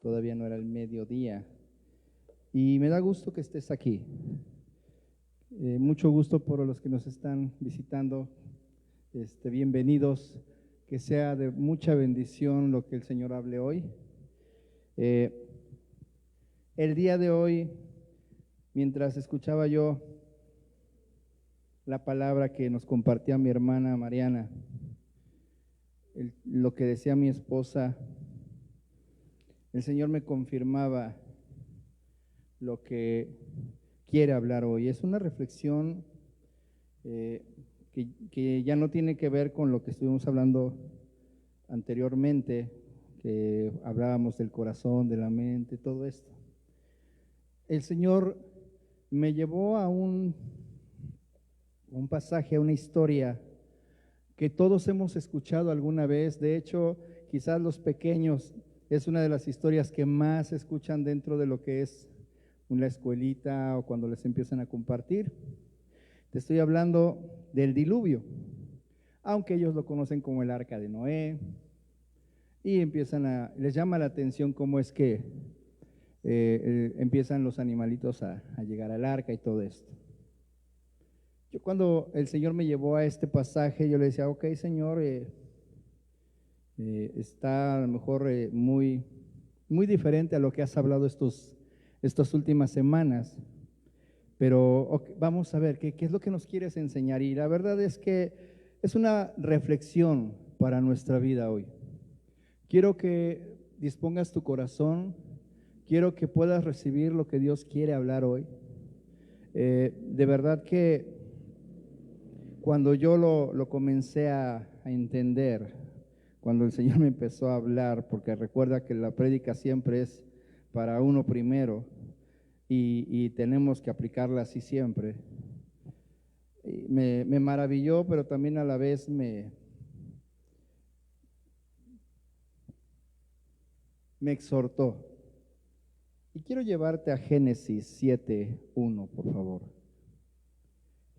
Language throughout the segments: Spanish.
todavía no era el mediodía. Y me da gusto que estés aquí. Mucho gusto por los que nos están visitando. Bienvenidos. Que sea de mucha bendición lo que el Señor hable hoy. El día de hoy, mientras escuchaba yo la palabra que nos compartía mi hermana Mariana, lo que decía mi esposa, el Señor me confirmaba lo que quiere hablar hoy. Es una reflexión que ya no tiene que ver con lo que estuvimos hablando anteriormente, que hablábamos del corazón, de la mente, todo esto. El Señor me llevó a un pasaje, a una historia que todos hemos escuchado alguna vez. De hecho, quizás los pequeños es una de las historias que más escuchan dentro de lo que es una escuelita o cuando les empiezan a compartir. Te estoy hablando del diluvio, aunque ellos lo conocen como el arca de Noé, y les llama la atención cómo es que empiezan los animalitos a llegar al arca y todo esto. Yo cuando el Señor me llevó a este pasaje, yo le decía, ok, Señor, está a lo mejor muy diferente a lo que has hablado estas últimas semanas, pero okay, vamos a ver qué es lo que nos quieres enseñar. Y la verdad es que es una reflexión para nuestra vida hoy. Quiero que dispongas tu corazón, quiero que puedas recibir lo que Dios quiere hablar hoy. De verdad que cuando yo lo comencé a entender, cuando el Señor me empezó a hablar, porque recuerda que la prédica siempre es para uno primero y tenemos que aplicarla así siempre, me maravilló, pero también a la vez me exhortó. Y quiero llevarte a Génesis 7:1, por favor.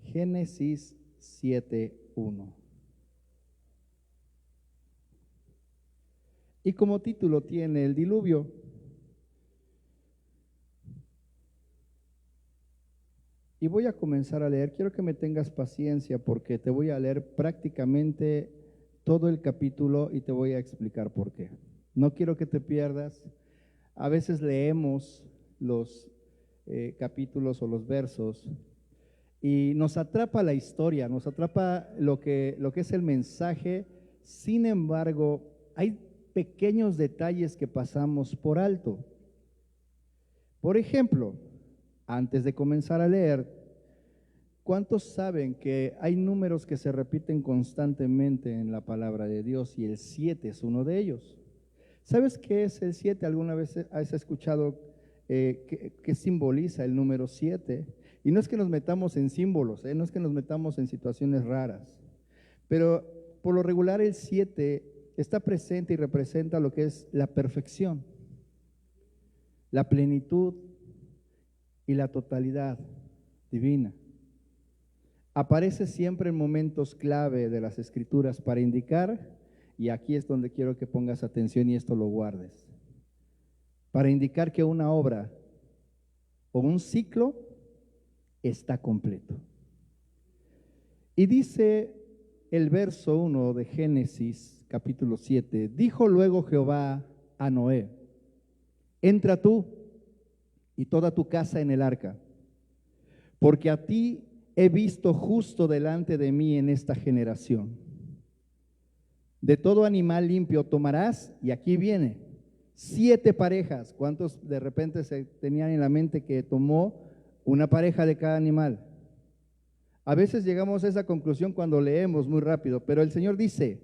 Génesis 7:1. Y como título tiene el diluvio. Y voy a comenzar a leer. Quiero que me tengas paciencia porque te voy a leer prácticamente todo el capítulo y te voy a explicar por qué. No quiero que te pierdas. A veces leemos los capítulos o los versos y nos atrapa la historia, nos atrapa lo que es el mensaje. Sin embargo, hay pequeños detalles que pasamos por alto. Por ejemplo, antes de comenzar a leer, ¿cuántos saben que hay números que se repiten constantemente en la palabra de Dios y el 7 es uno de ellos? ¿Sabes qué es el 7? ¿Alguna vez has escuchado qué simboliza el número 7? Y no es que nos metamos en símbolos, no es que nos metamos en situaciones raras, pero por lo regular el 7 está presente y representa lo que es la perfección, la plenitud y la totalidad divina. Aparece siempre en momentos clave de las Escrituras para indicar, y aquí es donde quiero que pongas atención y esto lo guardes, para indicar que una obra o un ciclo está completo. Y dice el verso 1 de Génesis capítulo 7, dijo luego Jehová a Noé, entra tú y toda tu casa en el arca, porque a ti he visto justo delante de mí en esta generación. De todo animal limpio tomarás, y aquí viene, 7 parejas. ¿Cuántos de repente se tenían en la mente que tomó una pareja de cada animal? A veces llegamos a esa conclusión cuando leemos muy rápido, pero el Señor dice,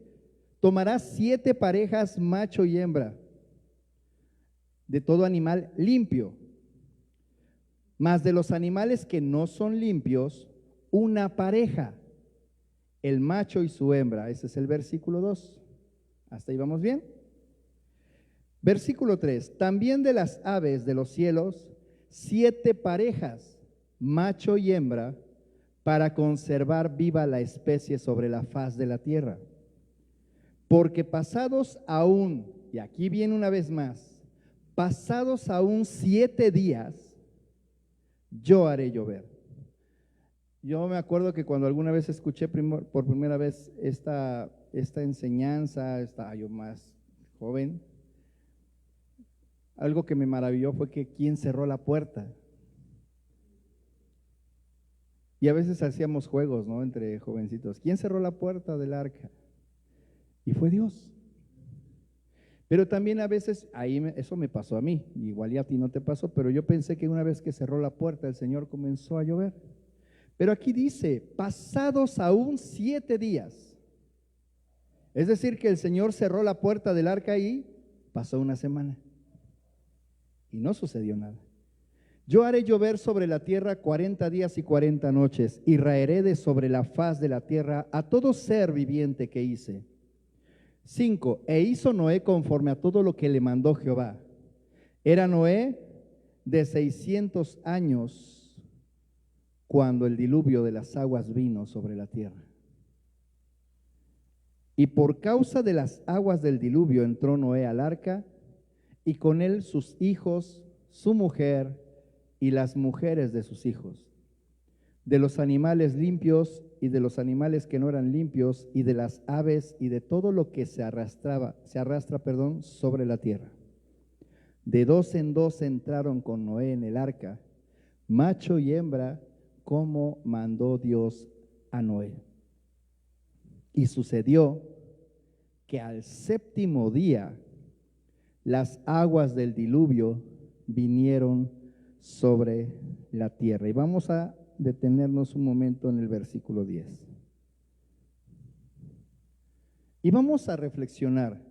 tomarás 7 parejas, macho y hembra, de todo animal limpio. Mas de los animales que no son limpios, una pareja, el macho y su hembra. Ese es el versículo 2. ¿Hasta ahí vamos bien? Versículo 3. También de las aves de los cielos, 7 parejas, macho y hembra, para conservar viva la especie sobre la faz de la tierra. Porque pasados aún, y aquí viene una vez más, pasados aún 7 días, yo haré llover. Yo me acuerdo que cuando alguna vez escuché por primera vez esta enseñanza, estaba yo más joven, algo que me maravilló fue que quién cerró la puerta. Y a veces hacíamos juegos, ¿no? Entre jovencitos. ¿Quién cerró la puerta del arca? Y fue Dios. Pero también a veces, eso me pasó a mí, igual y a ti no te pasó, pero yo pensé que una vez que cerró la puerta, el Señor comenzó a llover. Pero aquí dice, pasados aún 7 días. Es decir, que el Señor cerró la puerta del arca y pasó una semana. Y no sucedió nada. Yo haré llover sobre la tierra 40 días y 40 noches, y raeré de sobre la faz de la tierra a todo ser viviente que hice. 5. E hizo Noé conforme a todo lo que le mandó Jehová. Era Noé de 600 años cuando el diluvio de las aguas vino sobre la tierra. Y por causa de las aguas del diluvio entró Noé al arca, y con él sus hijos, su mujer y las mujeres de sus hijos, de los animales limpios y de los animales que no eran limpios, y de las aves y de todo lo que se arrastra sobre la tierra. De 2 en 2 entraron con Noé en el arca, macho y hembra, como mandó Dios a Noé. Y sucedió que al 7º día las aguas del diluvio vinieron sobre la tierra. Y vamos a detenernos un momento en el versículo 10. Y vamos a reflexionar,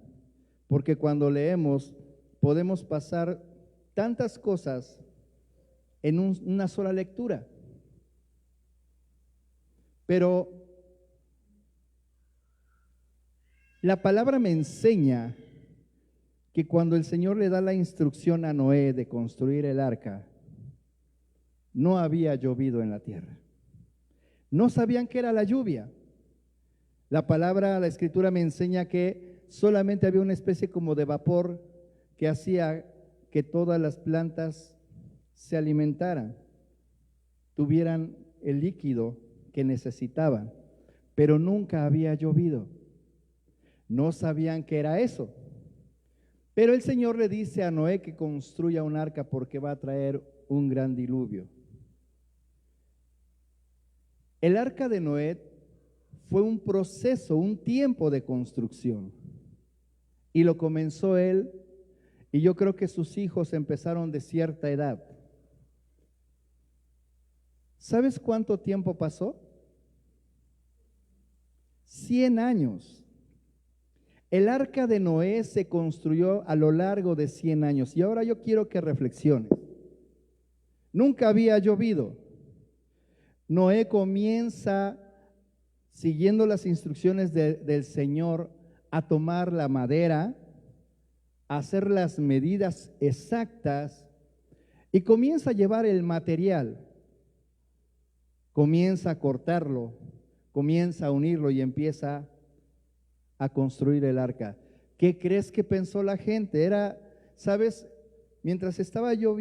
porque cuando leemos podemos pasar tantas cosas en una sola lectura. Pero la palabra me enseña que cuando el Señor le da la instrucción a Noé de construir el arca, no había llovido en la tierra. No sabían qué era la lluvia. La escritura me enseña que solamente había una especie como de vapor que hacía que todas las plantas se alimentaran, tuvieran el líquido que necesitaban, pero nunca había llovido. No sabían qué era eso. Pero el Señor le dice a Noé que construya un arca porque va a traer un gran diluvio. El arca de Noé fue un proceso, un tiempo de construcción. Y lo comenzó él, y yo creo que sus hijos empezaron de cierta edad. ¿Sabes cuánto tiempo pasó? 100 años. El arca de Noé se construyó a lo largo de 100 años. Y ahora yo quiero que reflexiones. Nunca había llovido. Noé comienza, siguiendo las instrucciones del Señor, a tomar la madera, a hacer las medidas exactas y comienza a llevar el material. Comienza a cortarlo, comienza a unirlo y empieza a construir el arca. ¿Qué crees que pensó la gente? ¿Sabes? Mientras estaba yo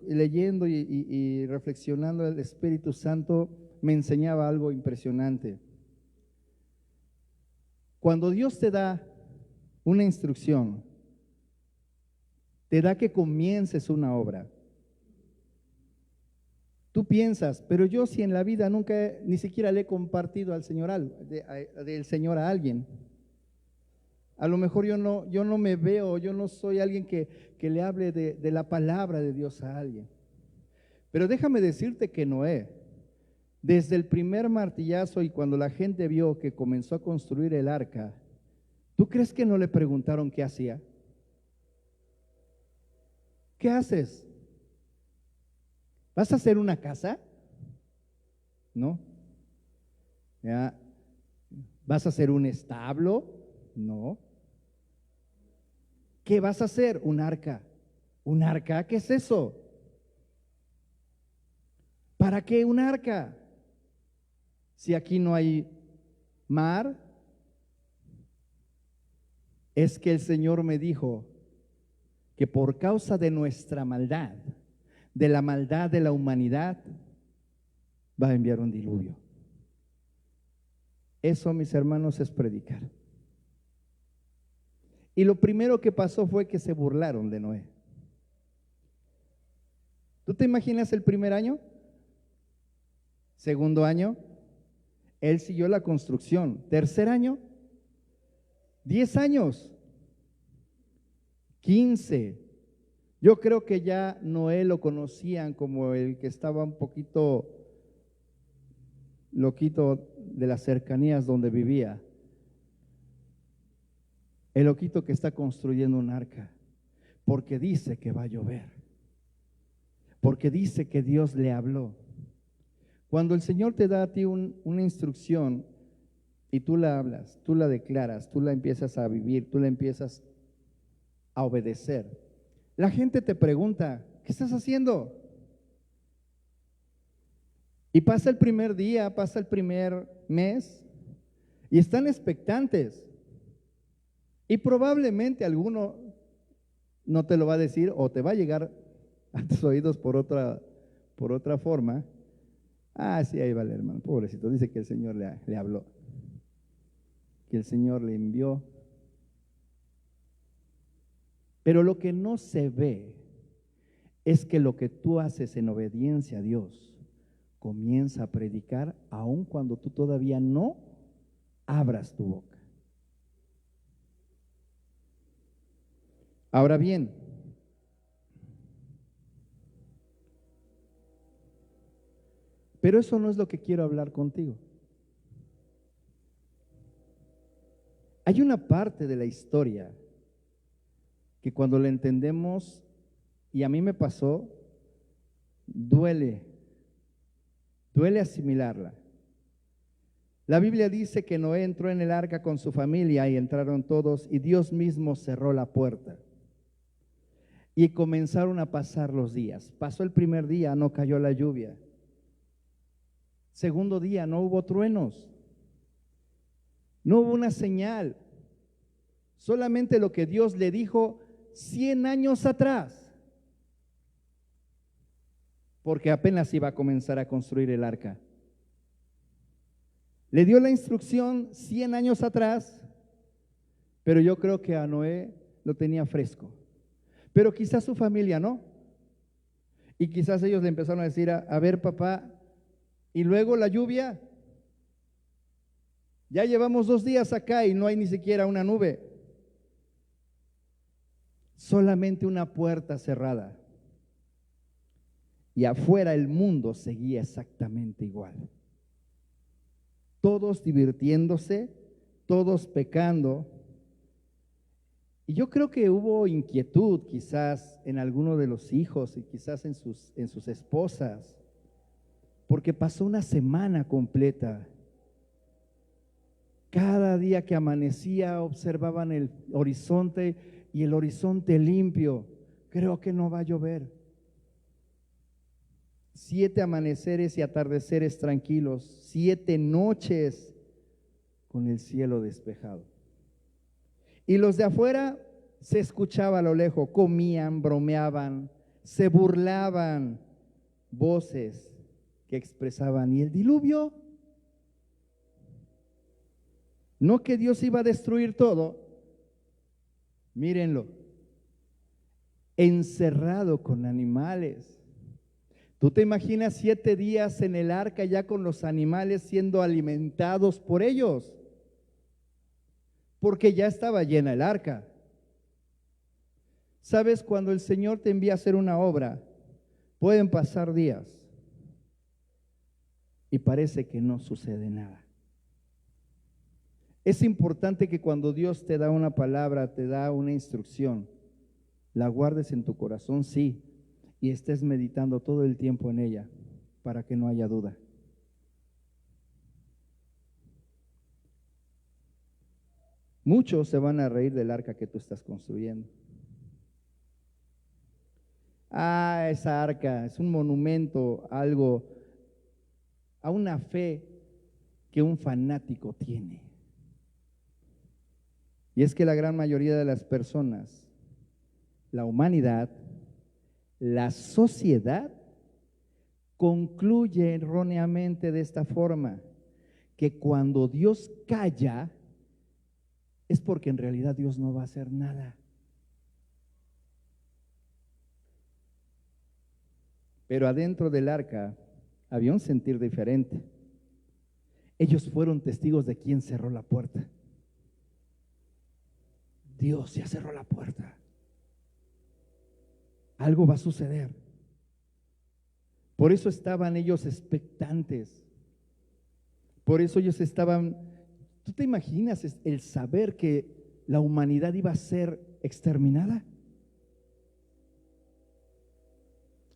leyendo y reflexionando, el Espíritu Santo me enseñaba algo impresionante. Cuando Dios te da una instrucción, te da que comiences una obra. Tú piensas, pero yo si en la vida nunca, ni siquiera le he compartido del Señor a alguien. A lo mejor yo no me veo, yo no soy alguien que le hable de la palabra de Dios a alguien. Pero déjame decirte que Noé, desde el primer martillazo y cuando la gente vio que comenzó a construir el arca, ¿tú crees que no le preguntaron qué hacía? ¿Qué haces? ¿Vas a hacer una casa? No. ¿Ya? ¿Vas a hacer un establo? No. ¿Qué vas a hacer? Un arca. ¿Un arca? ¿Qué es eso? ¿Para qué un arca? Si aquí no hay mar. Es que el Señor me dijo que por causa de nuestra maldad, de la maldad de la humanidad, va a enviar un diluvio. Eso, mis hermanos, es predicar. Y lo primero que pasó fue que se burlaron de Noé. ¿Tú te imaginas el primer año? Segundo año, él siguió la construcción. Tercer año, 10 años, 15. Yo creo que ya Noé lo conocían como el que estaba un poquito loquito de las cercanías donde vivía. El loquito que está construyendo un arca, porque dice que va a llover, porque dice que Dios le habló. Cuando el Señor te da a ti una instrucción y tú la hablas, tú la declaras, tú la empiezas a vivir, tú la empiezas a obedecer, la gente te pregunta, ¿qué estás haciendo? Y pasa el primer día, pasa el primer mes y están expectantes. Y probablemente alguno no te lo va a decir o te va a llegar a tus oídos por otra forma. Ah, sí, ahí va el hermano, pobrecito, dice que el Señor le habló, que el Señor le envió. Pero lo que no se ve es que lo que tú haces en obediencia a Dios comienza a predicar aun cuando tú todavía no abras tu boca. Ahora bien, pero eso no es lo que quiero hablar contigo. Hay una parte de la historia que cuando la entendemos, y a mí me pasó, duele asimilarla. La Biblia dice que Noé entró en el arca con su familia y entraron todos y Dios mismo cerró la puerta. Y comenzaron a pasar los días. Pasó el primer día, no cayó la lluvia. Segundo día, no hubo truenos. No hubo una señal. Solamente lo que Dios le dijo 100 años atrás. Porque apenas iba a comenzar a construir el arca. Le dio la instrucción 100 años atrás, pero yo creo que a Noé lo tenía fresco. Pero quizás su familia no. Y quizás ellos le empezaron a decir, a ver papá, y luego la lluvia. Ya llevamos 2 días acá y no hay ni siquiera una nube. Solamente una puerta cerrada. Y afuera el mundo seguía exactamente igual. Todos divirtiéndose, todos pecando. Y yo creo que hubo inquietud quizás en alguno de los hijos y quizás en sus esposas, porque pasó una semana completa. Cada día que amanecía observaban el horizonte y el horizonte limpio. Creo que no va a llover. 7 amaneceres y atardeceres tranquilos, 7 noches con el cielo despejado. Y los de afuera se escuchaba a lo lejos, comían, bromeaban, se burlaban, voces que expresaban, ¿y el diluvio? No que Dios iba a destruir todo, mírenlo, encerrado con animales. ¿Tú te imaginas 7 días en el arca ya con los animales siendo alimentados por ellos? Porque ya estaba llena el arca. ¿Sabes? Cuando el Señor te envía a hacer una obra, pueden pasar días y parece que no sucede nada. Es importante que cuando Dios te da una palabra, te da una instrucción, la guardes en tu corazón, sí, y estés meditando todo el tiempo en ella para que no haya duda. Muchos se van a reír del arca que tú estás construyendo. Ah, esa arca es un monumento, algo, a una fe que un fanático tiene. Y es que la gran mayoría de las personas la humanidad, la sociedad, concluye erróneamente de esta forma, que cuando Dios calla, es porque en realidad Dios no va a hacer nada. Pero adentro del arca había un sentir diferente. Ellos fueron testigos de quién cerró la puerta. Dios ya cerró la puerta. Algo va a suceder. Por eso estaban ellos expectantes. Por eso ellos estaban, ¿tú te imaginas el saber que la humanidad iba a ser exterminada?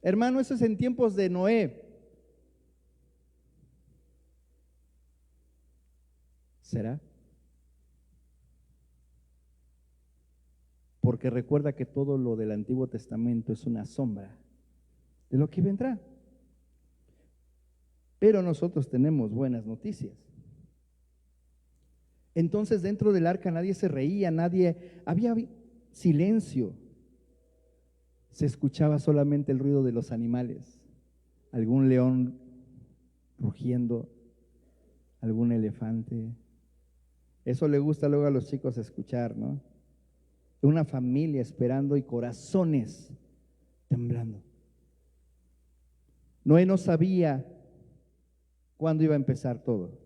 Hermano, eso es en tiempos de Noé. ¿Será? Porque recuerda que todo lo del Antiguo Testamento es una sombra de lo que vendrá. Pero nosotros tenemos buenas noticias. Entonces dentro del arca nadie se reía, había silencio. Se escuchaba solamente el ruido de los animales, algún león rugiendo, algún elefante. Eso le gusta luego a los chicos escuchar, ¿no? Una familia esperando y corazones temblando. Noé no sabía cuándo iba a empezar todo.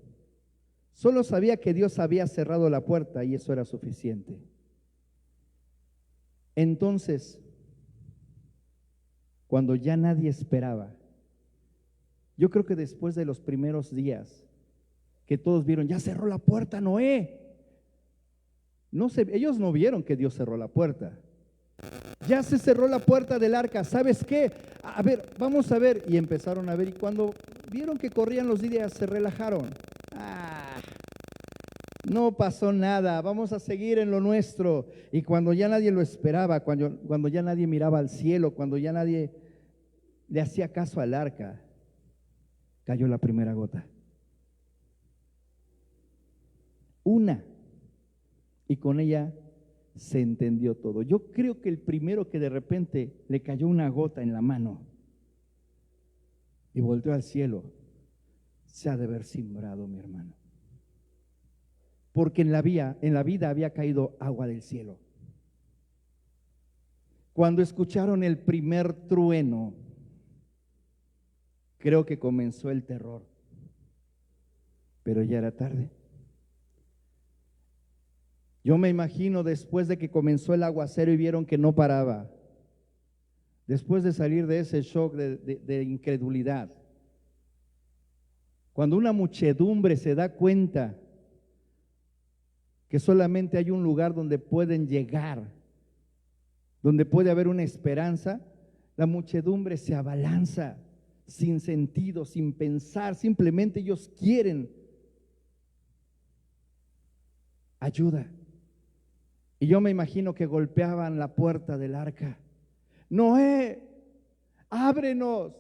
Solo sabía que Dios había cerrado la puerta y eso era suficiente. Entonces, cuando ya nadie esperaba, yo creo que después de los primeros días que todos vieron, ya cerró la puerta Noé. Ellos no vieron que Dios cerró la puerta. Ya se cerró la puerta del arca, ¿sabes qué? A ver, vamos a ver. Y empezaron a ver, y cuando vieron que corrían los días, se relajaron. No pasó nada, vamos a seguir en lo nuestro. Y cuando ya nadie lo esperaba, cuando ya nadie miraba al cielo, cuando ya nadie le hacía caso al arca, cayó la primera gota. Una. Y con ella se entendió todo. Yo creo que el primero que de repente le cayó una gota en la mano y volteó al cielo, se ha de haber cimbrado, mi hermano. Porque en la vida había caído agua del cielo. Cuando escucharon el primer trueno, creo que comenzó el terror, pero ya era tarde. Yo me imagino después de que comenzó el aguacero y vieron que no paraba, después de salir de ese shock de incredulidad, cuando una muchedumbre se da cuenta que solamente hay un lugar donde pueden llegar, donde puede haber una esperanza, la muchedumbre se abalanza sin sentido, sin pensar, simplemente ellos quieren ayuda. Y yo me imagino que golpeaban la puerta del arca. Noé, ábrenos,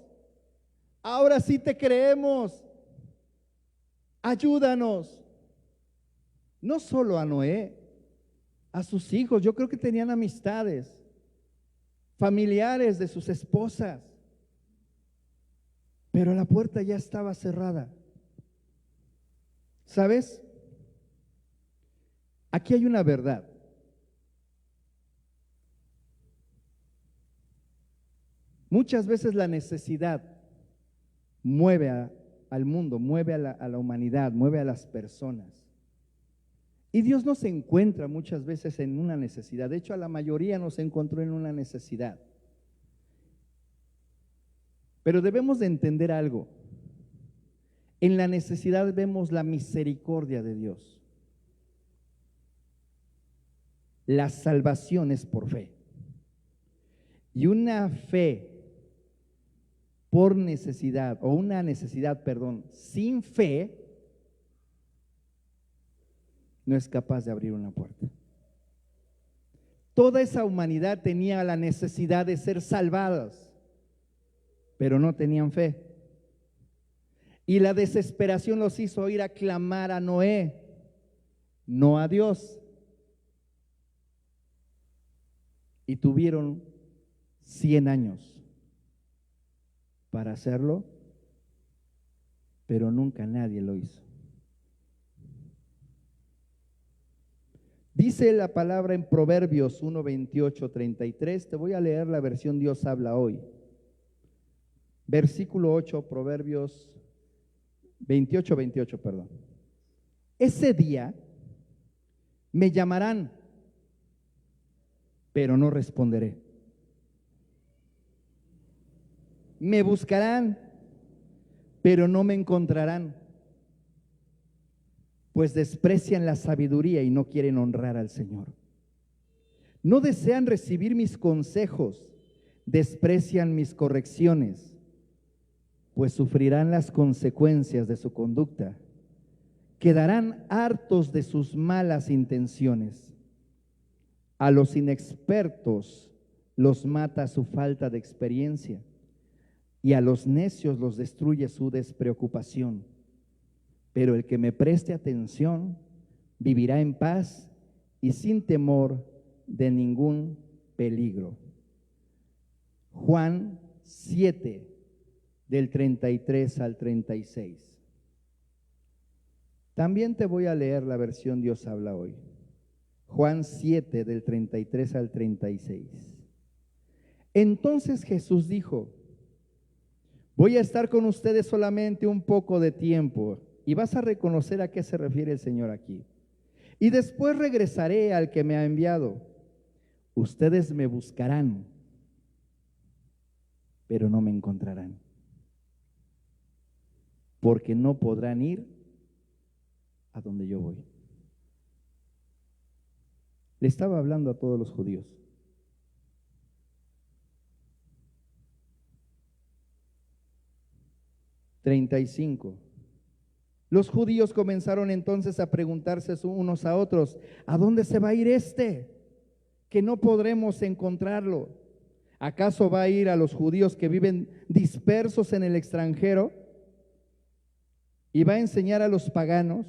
ahora sí te creemos, ayúdanos. No solo a Noé, a sus hijos, yo creo que tenían amistades, familiares de sus esposas, pero la puerta ya estaba cerrada. ¿Sabes? Aquí hay una verdad. Muchas veces la necesidad mueve al mundo, mueve a la humanidad, mueve a las personas. Y Dios nos encuentra muchas veces en una necesidad. De hecho, a la mayoría nos encontró en una necesidad. Pero debemos de entender algo. En la necesidad vemos la misericordia de Dios. La salvación es por fe. Y una fe por necesidad, o una necesidad, perdón, sin fe, no es capaz de abrir una puerta. Toda esa humanidad tenía la necesidad de ser salvadas, pero no tenían fe. Y la desesperación los hizo ir a clamar a Noé, no a Dios. y tuvieron 100 años para hacerlo, pero nunca nadie lo hizo. Dice la palabra en Proverbios 1, 28, 33, te voy a leer la versión Dios habla hoy. Versículo 8, Proverbios 28, 28, perdón. Ese día me llamarán, pero no responderé. Me buscarán, pero no me encontrarán, pues desprecian la sabiduría y no quieren honrar al Señor. No desean recibir mis consejos, desprecian mis correcciones, pues sufrirán las consecuencias de su conducta. Quedarán hartos de sus malas intenciones. A los inexpertos los mata su falta de experiencia, y a los necios los destruye su despreocupación. Pero el que me preste atención vivirá en paz y sin temor de ningún peligro. Juan 7, del 33 al 36. También te voy a leer la versión Dios habla hoy. Juan 7, del 33 al 36. Entonces Jesús dijo: voy a estar con ustedes solamente un poco de tiempo, y vas a reconocer a qué se refiere el Señor aquí. Y después regresaré al que me ha enviado. Ustedes me buscarán, pero no me encontrarán, porque no podrán ir a donde yo voy. Le estaba hablando a todos los judíos. (35) Los judíos comenzaron entonces a preguntarse unos a otros: ¿a dónde se va a ir este? Que no podremos encontrarlo. ¿Acaso va a ir a los judíos que viven dispersos en el extranjero y va a enseñar a los paganos?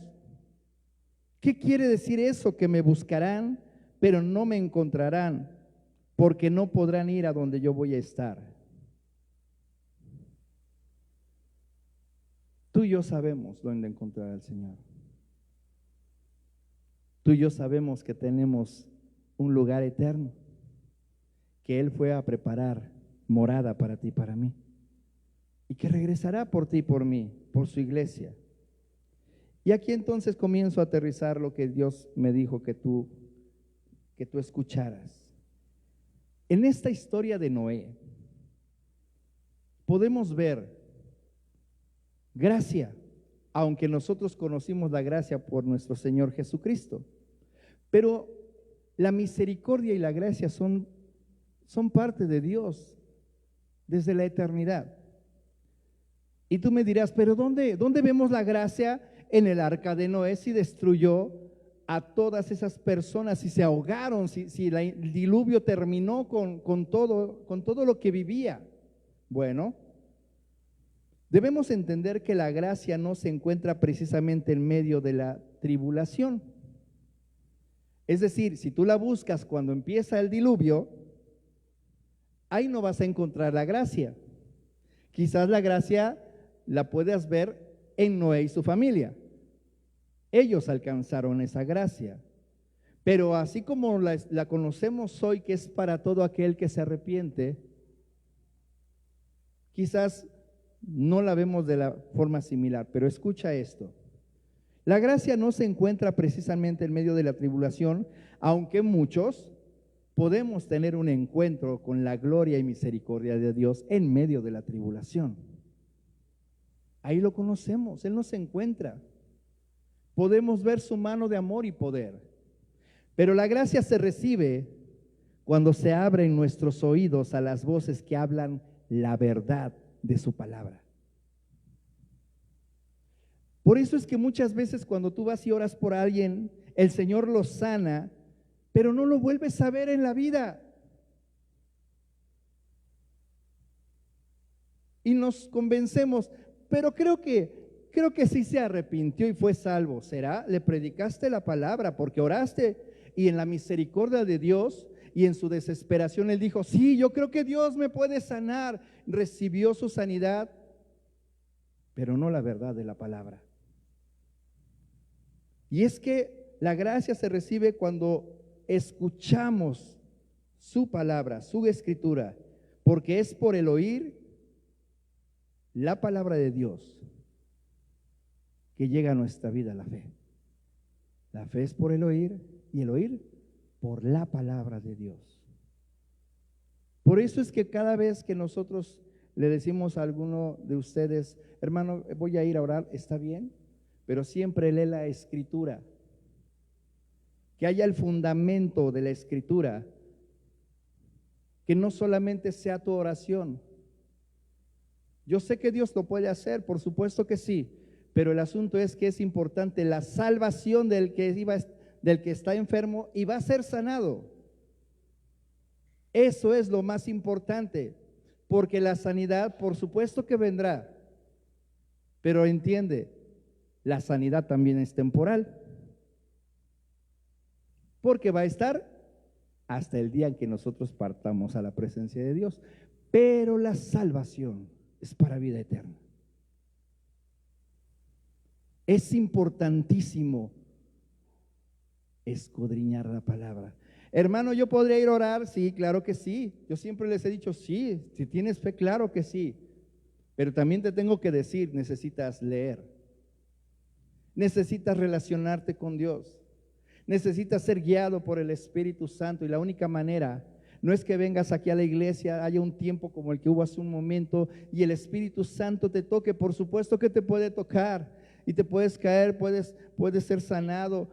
¿Qué quiere decir eso? Que me buscarán, pero no me encontrarán, porque no podrán ir a donde yo voy a estar. Tú y yo sabemos dónde encontrar al Señor. Tú y yo sabemos que tenemos un lugar eterno, que Él fue a preparar morada para ti y para mí, y que regresará por ti y por mí, por su iglesia. Y aquí entonces comienzo a aterrizar lo que Dios me dijo que tú escucharas. En esta historia de Noé podemos ver gracia, aunque nosotros conocimos la gracia por nuestro Señor Jesucristo. Pero la misericordia y la gracia son parte de Dios desde la eternidad. Y tú me dirás, ¿pero dónde vemos la gracia? En el arca de Noé, si destruyó a todas esas personas, si se ahogaron, si el diluvio terminó con todo lo que vivía. Bueno, debemos entender que la gracia no se encuentra precisamente en medio de la tribulación. Es decir, si tú la buscas cuando empieza el diluvio, ahí no vas a encontrar la gracia. Quizás la gracia la puedas ver en Noé y su familia. Ellos alcanzaron esa gracia. Pero así como la conocemos hoy, que es para todo aquel que se arrepiente, quizás no la vemos de la forma similar. Pero escucha esto: la gracia no se encuentra precisamente en medio de la tribulación, aunque muchos podemos tener un encuentro con la gloria y misericordia de Dios en medio de la tribulación. Ahí lo conocemos, Él nos encuentra. Podemos ver su mano de amor y poder. Pero la gracia se recibe cuando se abren nuestros oídos a las voces que hablan la verdad de su palabra. Por eso es que muchas veces cuando tú vas y oras por alguien, el Señor lo sana, pero no lo vuelves a ver en la vida. Y nos convencemos, pero creo que sí se arrepintió y fue salvo. ¿Será? Le predicaste la palabra porque oraste, y en la misericordia de Dios y en su desesperación él dijo, sí, yo creo que Dios me puede sanar. Recibió su sanidad, pero no la verdad de la palabra. Y es que la gracia se recibe cuando escuchamos su palabra, su escritura, porque es por el oír la palabra de Dios que llega a nuestra vida la fe. La fe es por el oír y el oír por la palabra de Dios. Por eso es que cada vez que nosotros le decimos a alguno de ustedes, hermano, voy a ir a orar, está bien, pero siempre lee la escritura, que haya el fundamento de la escritura, que no solamente sea tu oración. Yo sé que Dios lo puede hacer, por supuesto que sí, pero el asunto es que es importante la salvación del que está enfermo y va a ser sanado. Eso es lo más importante, porque la sanidad, por supuesto que vendrá, pero entiende, la sanidad también es temporal, porque va a estar hasta el día en que nosotros partamos a la presencia de Dios, pero la salvación es para vida eterna. Es importantísimo escudriñar la palabra. Hermano, ¿yo podría ir a orar? Sí, claro que sí. Yo siempre les he dicho, sí, si tienes fe, claro que sí. Pero también te tengo que decir, necesitas leer. Necesitas relacionarte con Dios. Necesitas ser guiado por el Espíritu Santo, y la única manera no es que vengas aquí a la iglesia, haya un tiempo como el que hubo hace un momento y el Espíritu Santo te toque. Por supuesto que te puede tocar y te puedes caer, puedes ser sanado,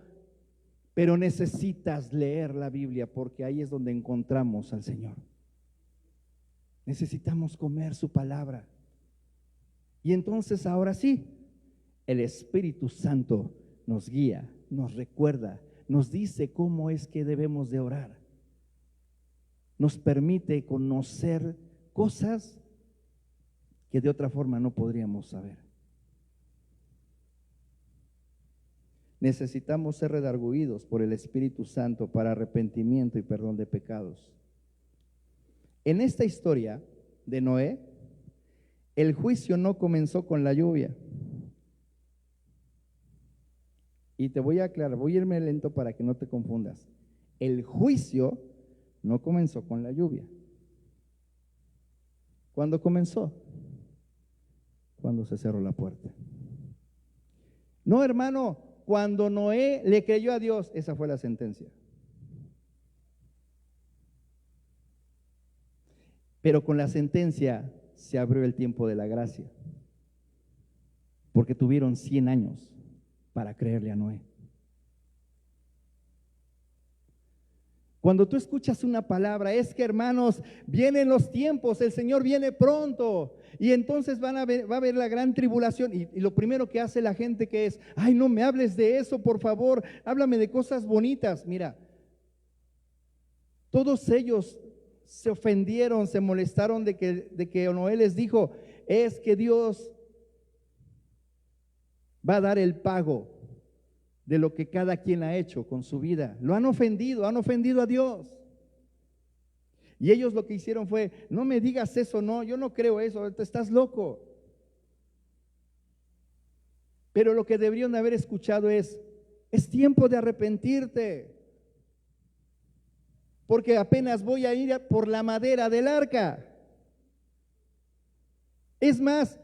pero necesitas leer la Biblia, porque ahí es donde encontramos al Señor. Necesitamos comer su palabra. Y entonces ahora sí, el Espíritu Santo nos guía, nos recuerda, nos dice cómo es que debemos de orar. Nos permite conocer cosas que de otra forma no podríamos saber. Necesitamos ser redarguidos por el Espíritu Santo para arrepentimiento y perdón de pecados. En esta historia de Noé, el juicio no comenzó con la lluvia. Y te voy a aclarar, voy a irme lento para que no te confundas. El juicio no comenzó con la lluvia. ¿Cuándo comenzó? Cuando se cerró la puerta. No, hermano, cuando Noé le creyó a Dios, esa fue la sentencia. Pero con la sentencia se abrió el tiempo de la gracia, porque tuvieron 100 años para creerle a Noé. Cuando tú escuchas una palabra, es que, hermanos, vienen los tiempos, el Señor viene pronto, y entonces va a haber la gran tribulación, y lo primero que hace la gente que es, ay, no me hables de eso, por favor, háblame de cosas bonitas. Mira, todos ellos se ofendieron, se molestaron de que Noé les dijo, es que Dios va a dar el pago de lo que cada quien ha hecho con su vida. Lo han ofendido a Dios. Y ellos lo que hicieron fue, no me digas eso, no, yo no creo eso, estás loco. Pero lo que deberían haber escuchado es tiempo de arrepentirte, porque apenas voy a ir por la madera del arca. Es más,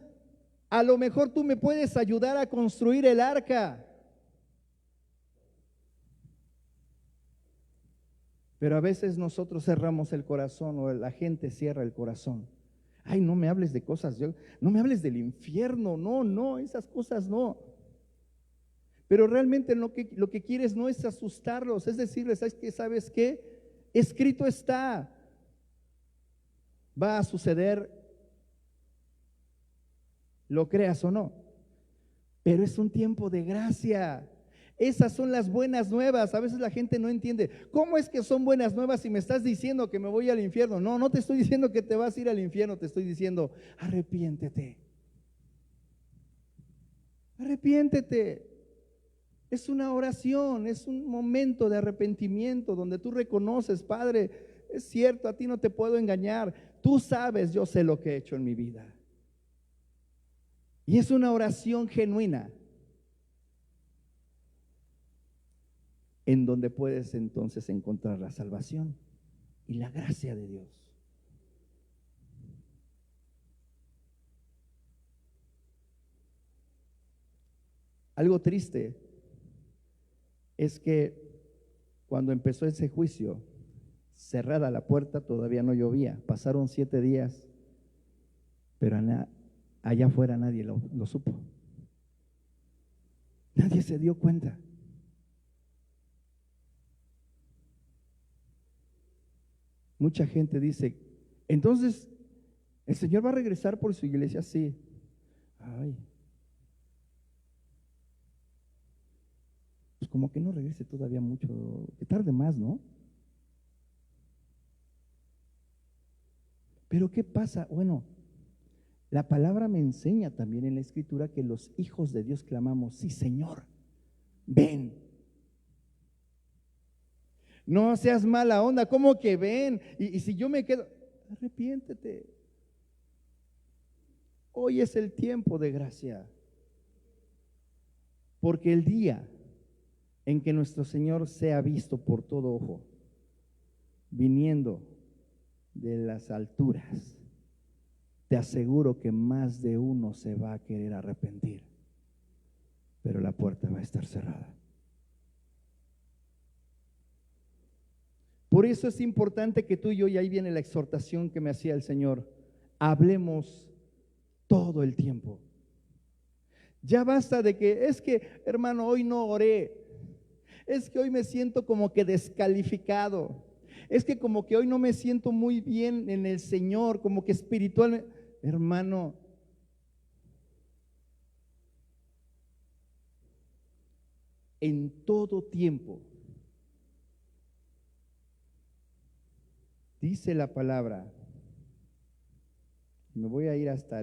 a lo mejor tú me puedes ayudar a construir el arca. Pero a veces nosotros cerramos el corazón, o la gente cierra el corazón. Ay, no me hables de cosas, no me hables del infierno, no, esas cosas no. Pero realmente lo que quieres no es asustarlos, es decirles, ¿sabes qué? Escrito está, va a suceder, lo creas o no, pero es un tiempo de gracia. Esas son las buenas nuevas. A veces la gente no entiende, ¿cómo es que son buenas nuevas si me estás diciendo que me voy al infierno? No te estoy diciendo que te vas a ir al infierno, te estoy diciendo, arrepiéntete. Es una oración, es un momento de arrepentimiento donde tú reconoces, Padre, es cierto, a ti no te puedo engañar. Tú sabes, yo sé lo que he hecho en mi vida. Y es una oración genuina en donde puedes entonces encontrar la salvación y la gracia de Dios. Algo triste es que cuando empezó ese juicio, cerrada la puerta, todavía no llovía. Pasaron 7 días, pero allá afuera nadie lo supo. Nadie se dio cuenta. Mucha gente dice, entonces, ¿el Señor va a regresar por su iglesia? Sí. Ay, pues como que no regrese todavía mucho, que tarde más, ¿no? Pero ¿qué pasa? Bueno, la palabra me enseña también en la Escritura que los hijos de Dios clamamos, sí, Señor, ven. No seas mala onda, ¿cómo que ven? Y si yo me quedo, arrepiéntete. Hoy es el tiempo de gracia. Porque el día en que nuestro Señor sea visto por todo ojo, viniendo de las alturas, te aseguro que más de uno se va a querer arrepentir, pero la puerta va a estar cerrada. Por eso es importante que tú y yo, y ahí viene la exhortación que me hacía el Señor, hablemos todo el tiempo. Ya basta de que, es que hermano, hoy no oré, es que hoy me siento como que descalificado, es que como que hoy no me siento muy bien en el Señor, como que espiritualmente, hermano, en todo tiempo, dice la palabra, me voy a ir hasta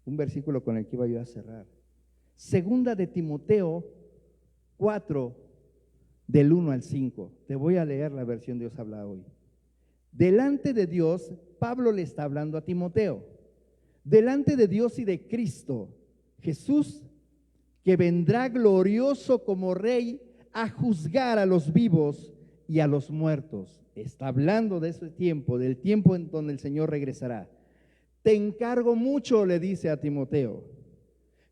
un versículo con el que iba yo a cerrar. Segunda de Timoteo 4, del 1 al 5. Te voy a leer la versión Dios habla hoy. Delante de Dios, Pablo le está hablando a Timoteo. Delante de Dios y de Cristo, Jesús, que vendrá glorioso como Rey a juzgar a los vivos y a los muertos. Está hablando de ese tiempo, del tiempo en donde el Señor regresará. Te encargo mucho, le dice a Timoteo,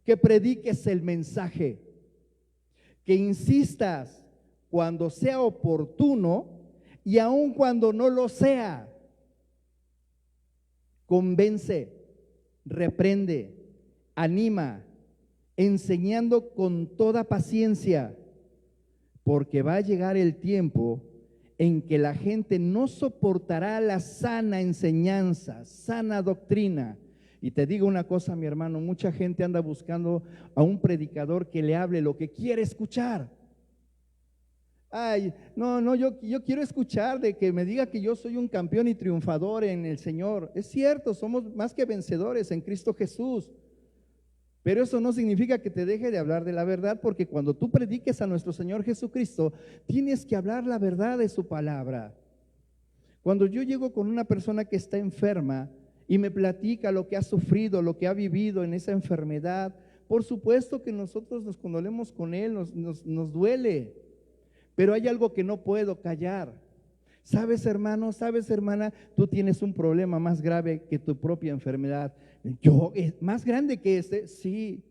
que prediques el mensaje, que insistas cuando sea oportuno y aun cuando no lo sea. Convence, reprende, anima, enseñando con toda paciencia, porque va a llegar el tiempo en que la gente no soportará la sana enseñanza, sana doctrina. Y te digo una cosa, mi hermano, mucha gente anda buscando a un predicador que le hable lo que quiere escuchar. Ay, no, yo quiero escuchar de que me diga que yo soy un campeón y triunfador en el Señor. Es cierto, somos más que vencedores en Cristo Jesús. Pero eso no significa que te deje de hablar de la verdad, porque cuando tú prediques a nuestro Señor Jesucristo, tienes que hablar la verdad de su palabra. Cuando yo llego con una persona que está enferma y me platica lo que ha sufrido, lo que ha vivido en esa enfermedad, por supuesto que nosotros nos condolemos con él, nos duele, pero hay algo que no puedo callar. ¿Sabes, hermano? ¿Sabes, hermana? Tú tienes un problema más grave que tu propia enfermedad. ¿Yo? ¿Es más grande que este? Sí.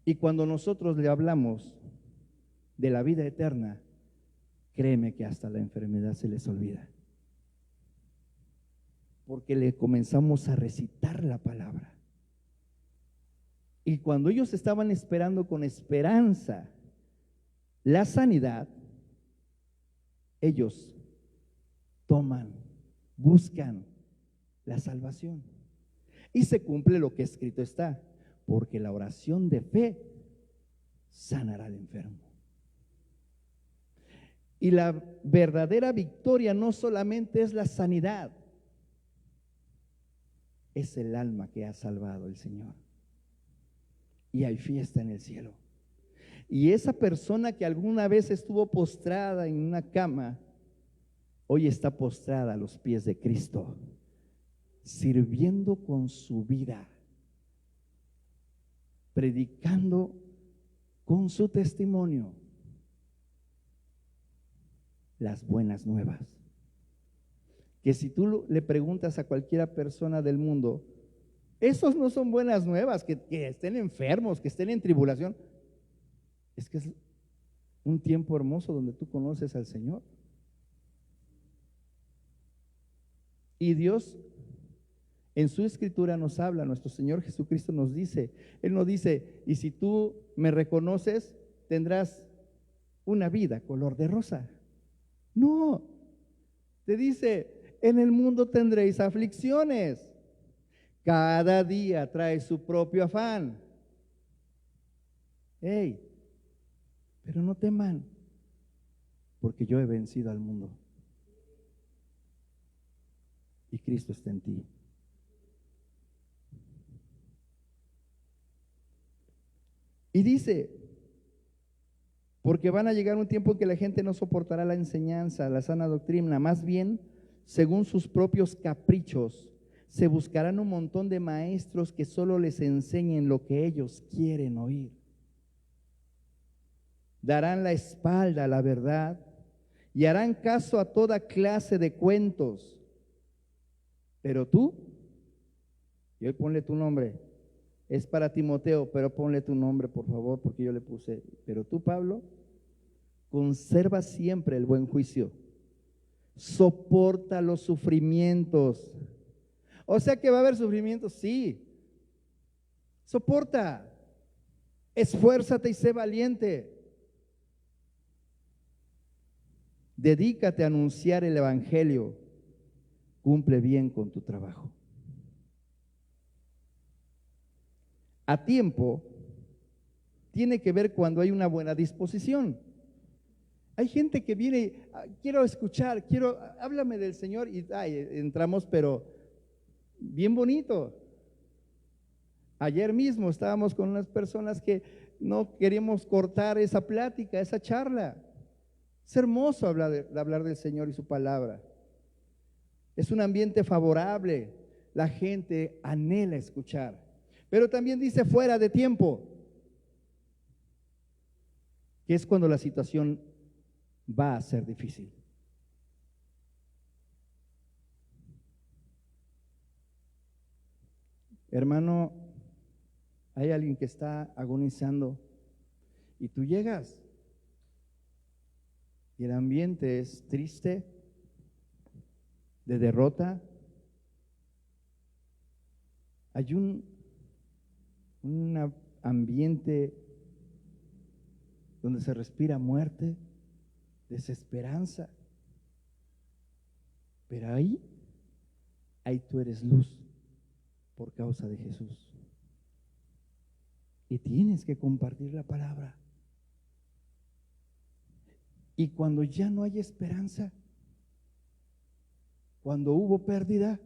Y cuando nosotros le hablamos de la vida eterna, créeme que hasta la enfermedad se les olvida. Porque le comenzamos a recitar la palabra. Y cuando ellos estaban esperando con esperanza la sanidad, ellos toman, buscan la salvación. Y se cumple lo que escrito está, porque la oración de fe sanará al enfermo. Y la verdadera victoria no solamente es la sanidad, es el alma que ha salvado el Señor. y hay fiesta en el cielo. Y esa persona que alguna vez estuvo postrada en una cama, hoy está postrada a los pies de Cristo, sirviendo con su vida, predicando con su testimonio las buenas nuevas. Que si tú le preguntas a cualquiera persona del mundo, esos no son buenas nuevas, que estén enfermos, que estén en tribulación. Es que es un tiempo hermoso donde tú conoces al Señor. Y Dios en su escritura nos habla, nuestro Señor Jesucristo nos dice, Él nos dice, y si tú me reconoces, tendrás una vida color de rosa. No, te dice, en el mundo tendréis aflicciones. Cada día trae su propio afán. Hey, pero no teman, porque yo he vencido al mundo. Y Cristo está en ti. Y dice, porque van a llegar un tiempo en que la gente no soportará la enseñanza, la sana doctrina, más bien, según sus propios caprichos, se buscarán un montón de maestros que solo les enseñen lo que ellos quieren oír. Darán la espalda a la verdad y harán caso a toda clase de cuentos. Pero tú, y hoy ponle tu nombre, es para Timoteo, pero ponle tu nombre por favor, porque yo le puse, pero tú, Pablo, conserva siempre el buen juicio, soporta los sufrimientos. O sea que va a haber sufrimientos, sí, soporta, esfuérzate y sé valiente. Dedícate a anunciar el evangelio, cumple bien con tu trabajo. A tiempo tiene que ver cuando hay una buena disposición. Hay gente que viene, quiero escuchar, háblame del Señor y entramos, pero bien bonito. Ayer mismo estábamos con unas personas que no queríamos cortar esa plática, esa charla. Es hermoso hablar del Señor y su palabra. Es un ambiente favorable, la gente anhela escuchar. Pero también dice fuera de tiempo, que es cuando la situación va a ser difícil. Hermano, hay alguien que está agonizando y tú llegas y el ambiente es triste, de derrota. Hay un ambiente donde se respira muerte, desesperanza. Pero ahí tú eres luz por causa de Jesús. Y tienes que compartir la palabra. Y cuando ya no hay esperanza, cuando hubo pérdida,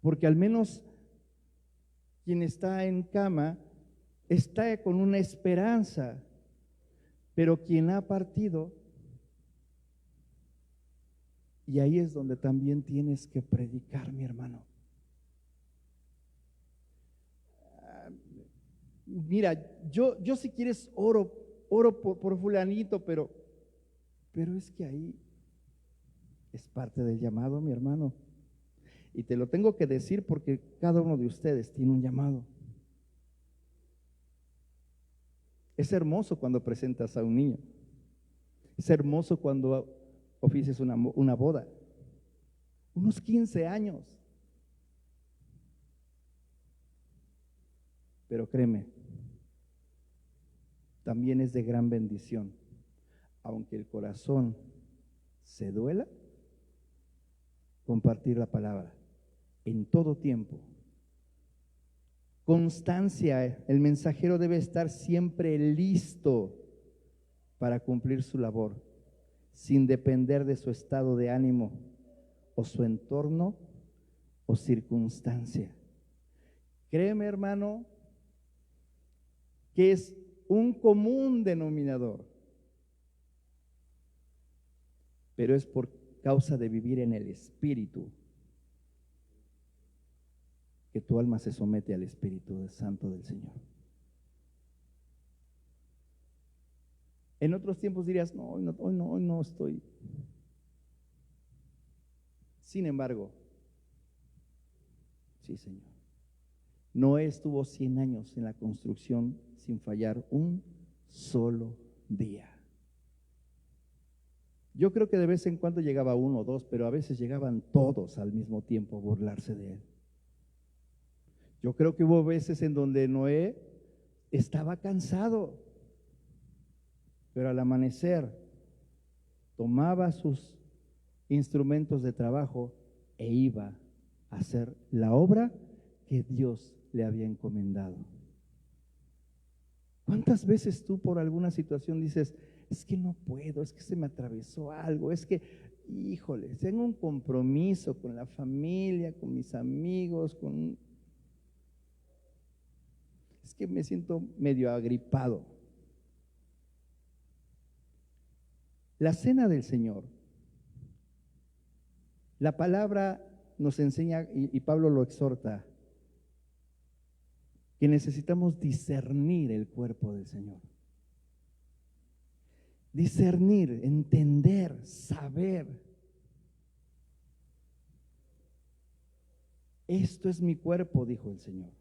porque al menos quien está en cama está con una esperanza, pero quien ha partido, y ahí es donde también tienes que predicar, mi hermano. Mira, yo si quieres oro por fulanito, pero es que ahí es parte del llamado, mi hermano. Y te lo tengo que decir porque cada uno de ustedes tiene un llamado. Es hermoso cuando presentas a un niño. Es hermoso cuando oficias una boda. Unos 15 años. Pero créeme, también es de gran bendición. Aunque el corazón se duela, compartir la palabra en todo tiempo. Constancia, el mensajero debe estar siempre listo para cumplir su labor, sin depender de su estado de ánimo o su entorno o circunstancia. Créeme, hermano, que es un común denominador, pero es por causa de vivir en el Espíritu que tu alma se somete al Espíritu Santo del Señor. En otros tiempos dirías, no, hoy no estoy. Sin embargo, sí, Señor. Noé estuvo 100 años en la construcción sin fallar un solo día. Yo creo que de vez en cuando llegaba uno o dos, pero a veces llegaban todos al mismo tiempo a burlarse de él. Yo creo que hubo veces en donde Noé estaba cansado, pero al amanecer tomaba sus instrumentos de trabajo e iba a hacer la obra que Dios le había encomendado. ¿Cuántas veces tú por alguna situación dices, es que no puedo, es que se me atravesó algo, es que, híjole, tengo un compromiso con la familia, con mis amigos, es que me siento medio agripado? La cena del Señor, la palabra nos enseña, y Pablo lo exhorta, que necesitamos discernir el cuerpo del Señor. Discernir, entender, saber. Esto es mi cuerpo, dijo el Señor,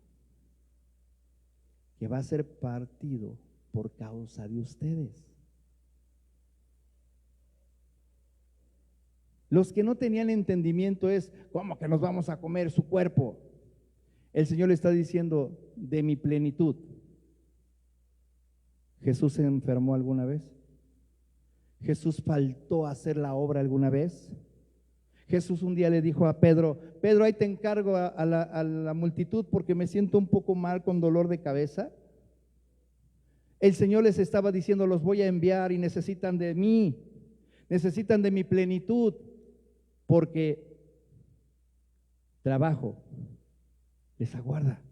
que va a ser partido por causa de ustedes. Los que no tenían entendimiento es, ¿cómo que nos vamos a comer su cuerpo? El Señor le está diciendo, de mi plenitud. ¿Jesús se enfermó alguna vez? ¿Jesús faltó a hacer la obra alguna vez? Jesús un día le dijo a Pedro, Pedro, ahí te encargo a la multitud porque me siento un poco mal con dolor de cabeza. El Señor les estaba diciendo, los voy a enviar y necesitan de mí, necesitan de mi plenitud, porque trabajo les aguarda.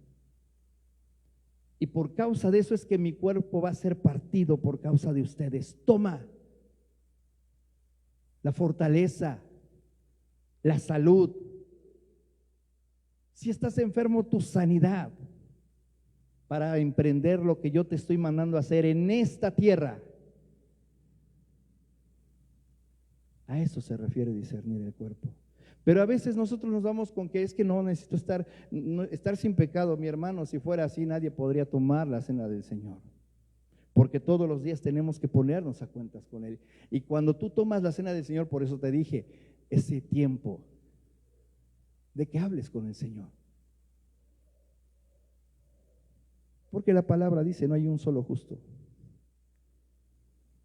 Y por causa de eso es que mi cuerpo va a ser partido por causa de ustedes. Toma la fortaleza, la salud. Si estás enfermo, tu sanidad para emprender lo que yo te estoy mandando a hacer en esta tierra. A eso se refiere discernir el cuerpo. Pero a veces nosotros nos vamos con que es que no necesito estar sin pecado. Mi hermano, si fuera así, nadie podría tomar la cena del Señor. Porque todos los días tenemos que ponernos a cuentas con Él. Y cuando tú tomas la cena del Señor, por eso te dije, ese tiempo de que hables con el Señor. Porque la palabra dice, no hay un solo justo.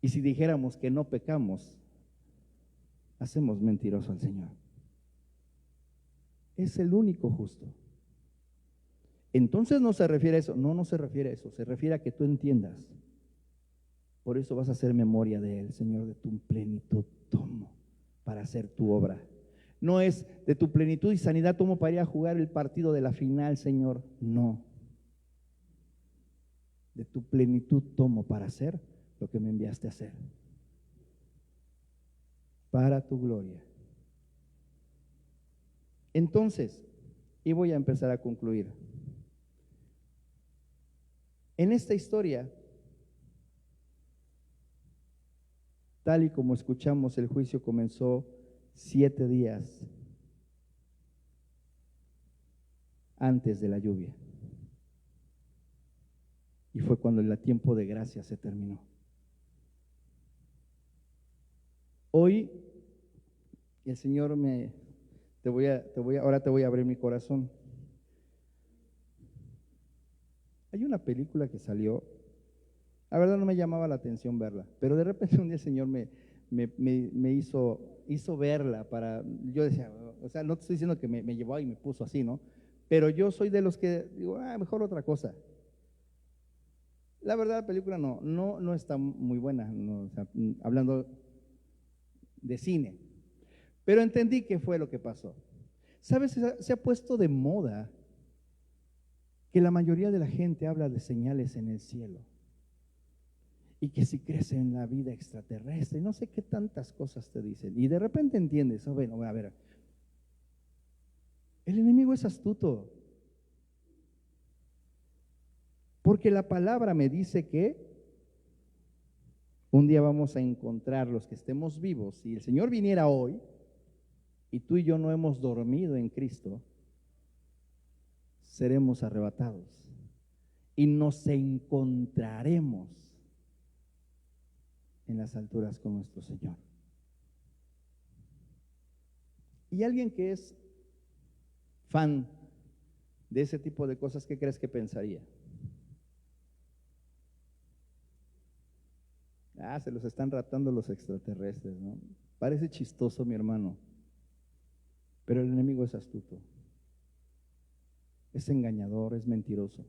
Y si dijéramos que no pecamos, hacemos mentiroso al Señor. Es el único justo. Entonces no se refiere a eso, no se refiere a eso, se refiere a que tú entiendas. Por eso vas a hacer memoria de Él, Señor, de tu plenitud tomo para hacer tu obra. No es de tu plenitud y sanidad tomo para ir a jugar el partido de la final, Señor, no. De tu plenitud tomo para hacer lo que me enviaste a hacer. Para tu gloria. Entonces, y voy a empezar a concluir. En esta historia, tal y como escuchamos, el juicio comenzó 7 días antes de la lluvia. Y fue cuando el tiempo de gracia se terminó. Hoy el Señor ahora te voy a abrir mi corazón. Hay una película que salió, la verdad no me llamaba la atención verla, pero de repente un día el Señor me hizo verla yo decía, o sea, no te estoy diciendo que me llevó y me puso así, ¿no? Pero yo soy de los que digo, mejor otra cosa. La verdad la película no está muy buena, no, o sea, hablando de cine. Pero entendí qué fue lo que pasó. ¿Sabes? Se ha puesto de moda que la mayoría de la gente habla de señales en el cielo y que si crece en la vida extraterrestre, no sé qué tantas cosas te dicen. Y de repente entiendes, oh, bueno, a ver, el enemigo es astuto, porque la palabra me dice que un día vamos a encontrar los que estemos vivos. Si el Señor viniera hoy y tú y yo no hemos dormido en Cristo, seremos arrebatados y nos encontraremos en las alturas con nuestro Señor. Y alguien que es fan de ese tipo de cosas, ¿qué crees que pensaría? Se los están raptando los extraterrestres, ¿no? Parece chistoso, mi hermano, pero el enemigo es astuto, es engañador, es mentiroso.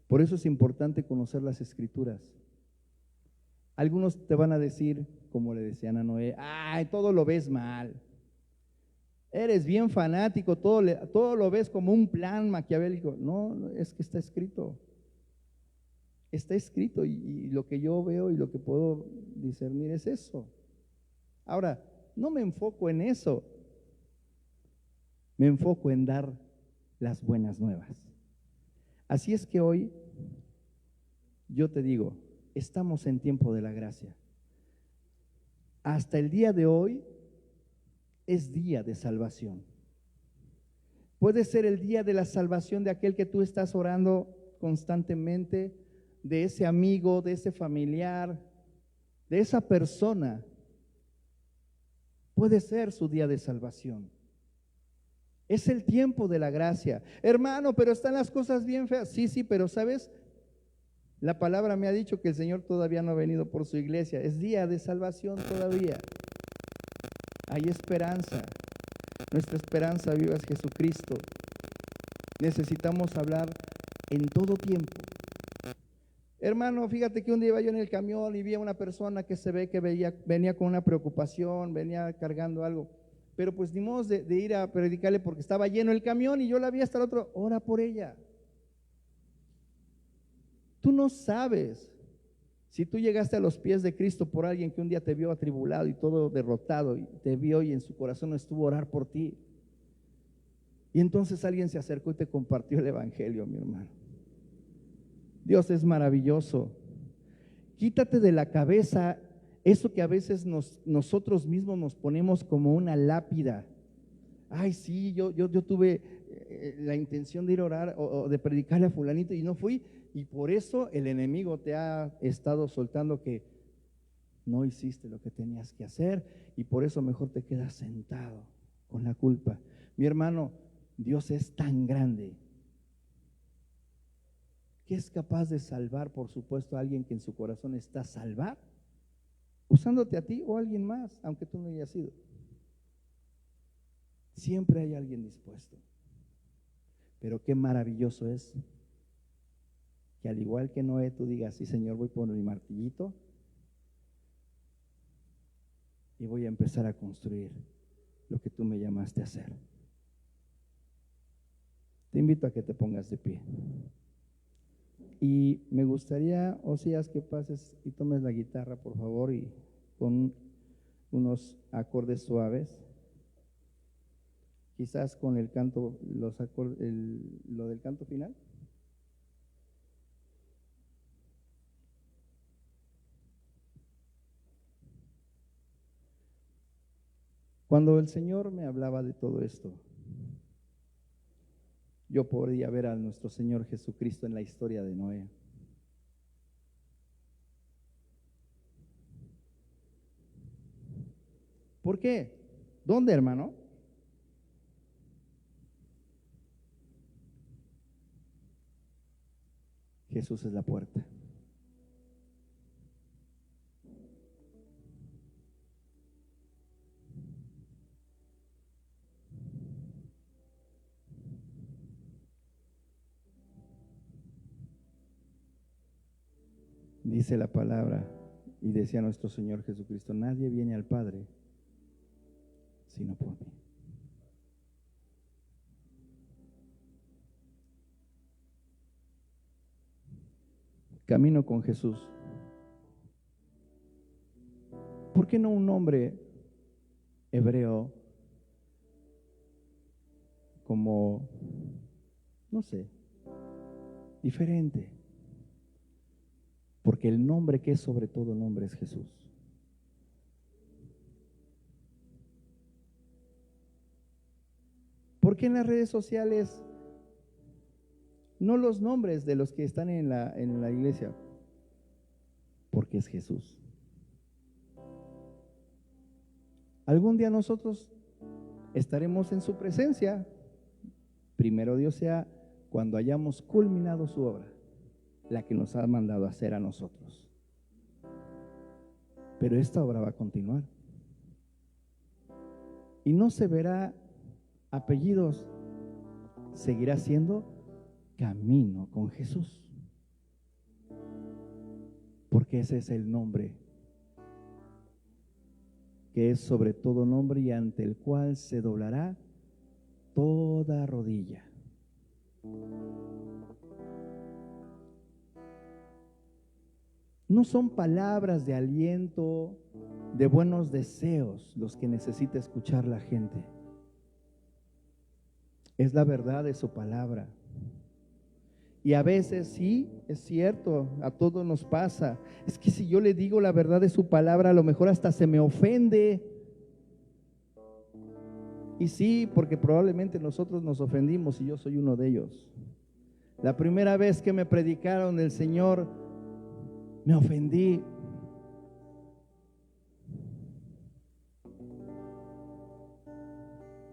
Por eso es importante conocer las Escrituras. Algunos te van a decir, como le decían a Noé, todo lo ves mal. Eres bien fanático, todo lo ves como un plan maquiavélico. No, es que está escrito. Está escrito y lo que yo veo y lo que puedo discernir es eso. Ahora, no me enfoco en eso. Me enfoco en dar las buenas nuevas. Así es que hoy yo te digo, estamos en tiempo de la gracia. Hasta el día de hoy es día de salvación. Puede ser el día de la salvación de aquel que tú estás orando constantemente, de ese amigo, de ese familiar, de esa persona. Puede ser su día de salvación. Es el tiempo de la gracia. Hermano, pero están las cosas bien feas. Sí, pero ¿sabes? La palabra me ha dicho que el Señor todavía no ha venido por su iglesia. Es día de salvación todavía. Hay esperanza. Nuestra esperanza viva es Jesucristo. Necesitamos hablar en todo tiempo. Hermano, fíjate que un día iba yo en el camión y vi a una persona que se ve que venía con una preocupación, venía cargando algo. Pero pues ni modo de ir a predicarle porque estaba lleno el camión y yo la vi hasta el otro. Ora por ella. Tú no sabes si tú llegaste a los pies de Cristo por alguien que un día te vio atribulado y todo derrotado y te vio y en su corazón no estuvo a orar por ti. Y entonces alguien se acercó y te compartió el evangelio, mi hermano. Dios es maravilloso. Quítate de la cabeza eso que a veces nosotros mismos nos ponemos como una lápida. Sí, yo tuve la intención de ir a orar o de predicarle a fulanito y no fui, y por eso el enemigo te ha estado soltando que no hiciste lo que tenías que hacer y por eso mejor te quedas sentado con la culpa. Mi hermano, Dios es tan grande que es capaz de salvar, por supuesto, a alguien que en su corazón está a salvar, usándote a ti o a alguien más, aunque tú no hayas sido. Siempre hay alguien dispuesto. Pero qué maravilloso es que al igual que Noé tú digas, sí Señor, voy por mi martillito y voy a empezar a construir lo que tú me llamaste a hacer. Te invito a que te pongas de pie. Y me gustaría, Osías, que pases y tomes la guitarra, por favor, y con unos acordes suaves. Quizás con el canto, lo del canto final. Cuando el Señor me hablaba de todo esto, yo podía ver a nuestro Señor Jesucristo en la historia de Noé. ¿Por qué? ¿Dónde, hermano? Jesús es la puerta. Dice la palabra y decía nuestro Señor Jesucristo, nadie viene al Padre sino por mí. Camino con Jesús. ¿Por qué no un nombre hebreo como, no sé, diferente? Porque el nombre que es sobre todo nombre es Jesús. ¿Por qué en las redes sociales no los nombres de los que están en la iglesia? Porque es Jesús. Algún día nosotros estaremos en su presencia. Primero Dios sea cuando hayamos culminado su obra, la que nos ha mandado a hacer a nosotros. Pero esta obra va a continuar. Y no se verá apellidos, seguirá siendo camino con Jesús. Porque ese es el nombre que es sobre todo nombre y ante el cual se doblará toda rodilla. No son palabras de aliento, de buenos deseos los que necesita escuchar la gente. Es la verdad de su palabra. Y a veces sí, es cierto, a todos nos pasa. Es que si yo le digo la verdad de su palabra, a lo mejor hasta se me ofende. Y sí, porque probablemente nosotros nos ofendimos y yo soy uno de ellos. La primera vez que me predicaron el Señor, me ofendí.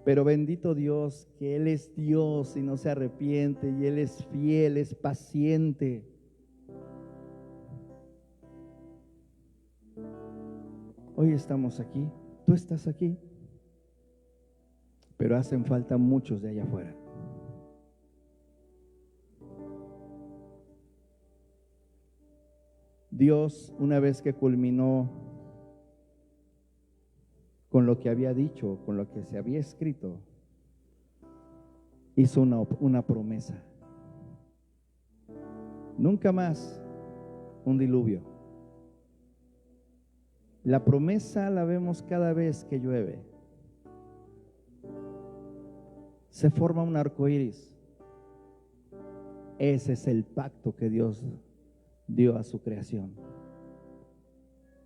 Pero bendito Dios, que Él es Dios y no se arrepiente, y Él es fiel, es paciente. Hoy estamos aquí, tú estás aquí, pero hacen falta muchos de allá afuera. Dios, una vez que culminó con lo que había dicho, con lo que se había escrito, hizo una promesa. Nunca más un diluvio. La promesa la vemos cada vez que llueve. Se forma un arco iris. Ese es el pacto que Dios dio a su creación.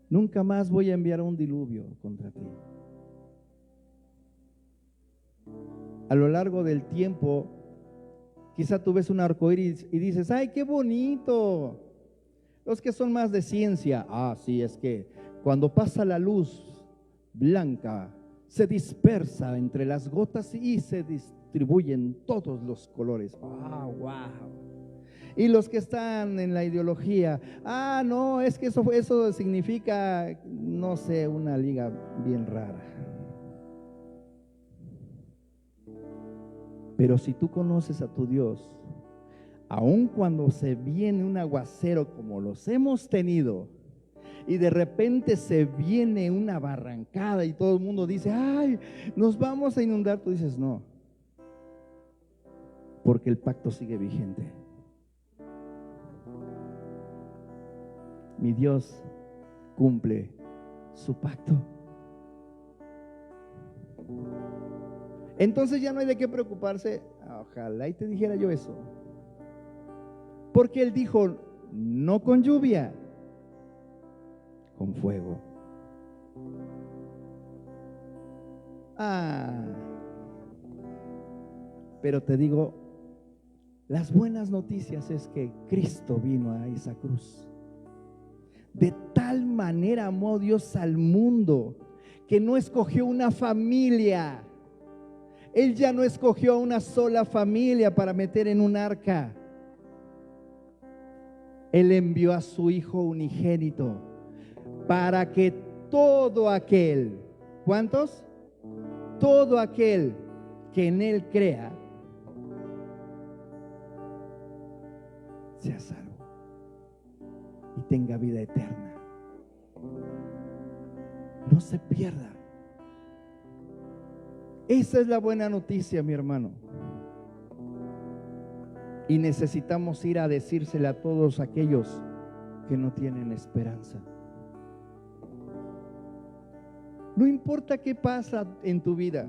Nunca más voy a enviar un diluvio contra ti. A lo largo del tiempo, quizá tú ves un arco iris y dices, ¡ay, qué bonito! Los que son más de ciencia, sí, es que cuando pasa la luz blanca, se dispersa entre las gotas y se distribuyen todos los colores. ¡Wow! Y los que están en la ideología, no, es que eso significa, no sé, una liga bien rara. Pero si tú conoces a tu Dios, aun cuando se viene un aguacero como los hemos tenido, y de repente se viene una barrancada y todo el mundo dice, ¡ay, nos vamos a inundar! Tú dices, no, porque el pacto sigue vigente. Mi Dios cumple su pacto. Entonces ya no hay de qué preocuparse. Ojalá y te dijera yo eso. Porque Él dijo, no con lluvia, con fuego. Pero te digo, las buenas noticias es que Cristo vino a esa cruz. De tal manera amó Dios al mundo que no escogió una familia. Él ya no escogió una sola familia para meter en un arca. Él envió a su Hijo unigénito para que todo aquel, ¿cuántos? Todo aquel que en Él crea sea salvo y tenga vida eterna. No se pierda. Esa es la buena noticia, mi hermano. Y necesitamos ir a decírsela a todos aquellos que no tienen esperanza. No importa qué pasa en tu vida.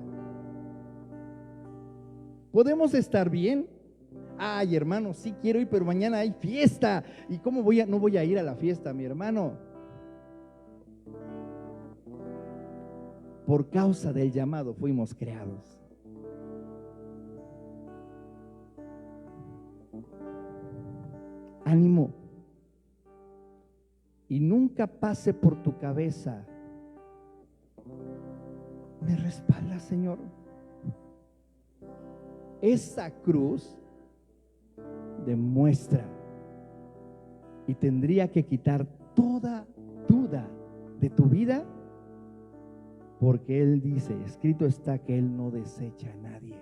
Podemos estar bien. Ay, hermano, sí quiero ir, pero mañana hay fiesta. ¿Y cómo no voy a ir a la fiesta, mi hermano? Por causa del llamado fuimos creados. Ánimo. Y nunca pase por tu cabeza: ¿me respalda, Señor? Esa cruz demuestra y tendría que quitar toda duda de tu vida, porque Él dice, escrito está, que Él no desecha a nadie.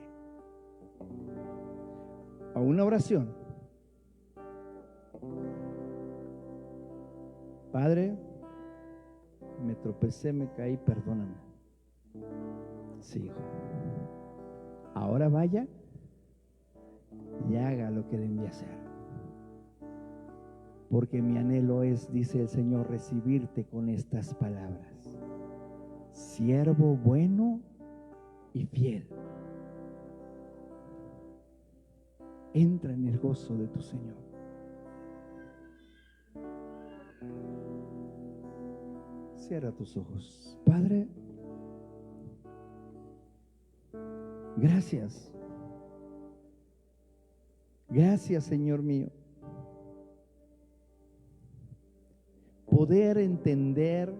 A una oración. Padre, me tropecé, me caí, perdóname. Sí, hijo. Ahora vaya y haga lo que debía hacer. Porque mi anhelo es, dice el Señor, recibirte con estas palabras: siervo bueno y fiel. Entra en el gozo de tu Señor. Cierra tus ojos. Padre, gracias. Gracias, Señor mío. Poder entender